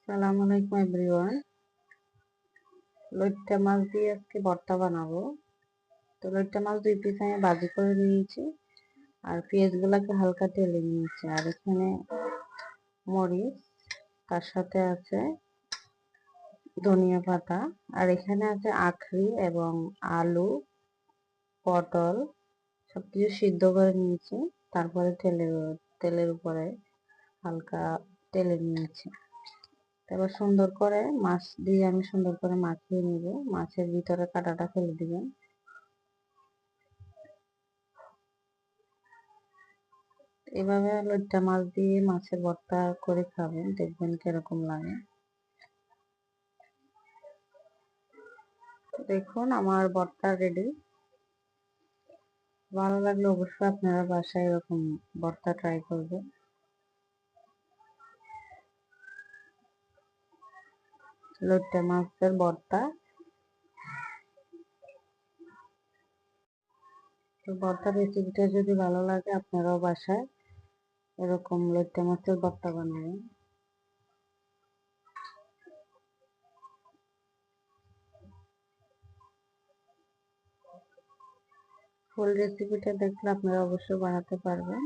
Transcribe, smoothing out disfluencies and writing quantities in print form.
আসসালামু আলাইকুম এভরিওয়ান। লইট্টা মাছ দিয়ে আজকে ভর্তা বানাবো। তো লইট্টা মাছ 2 পিস আমি ভাজি করে নিয়েছি আর পেঁয়াজগুলোকে হালকা তেলে নিয়েছি। আর এখানে মরিচ, তার সাথে আছে ধনিয়া পাতা, আর এখানে আছে আখরি এবং আলু, পটল সবকিছু সিদ্ধ করে নিয়েছি। তারপরে তেলের উপরে হালকা তেলে নিয়েছি। এবার সুন্দর করে মাছ দিয়ে আমি সুন্দর করে মাখিয়ে নিব। মাছের ভিতরে কাঁটাটা ফেলে দিবেন। এভাবে লইট্টা মাছ দিয়ে মাছের ভর্তা করে খাবেন, দেখবেন কিরকম লাগে। দেখুন আমার ভর্তা রেডি। ভালো লাগলে অবশ্যই আপনারা বাসায় এরকম ভর্তা ট্রাই করবেন। লইট্টা মাছের ভর্তা। তো ভর্তার রেসিপিটা যদি ভালো লাগে আপনারাও বাসায় এরকম লইট্টা মাছের ভর্তা বানাবেন। ফুল রেসিপিটা দেখলে আপনারা অবশ্যই বানাতে পারবেন।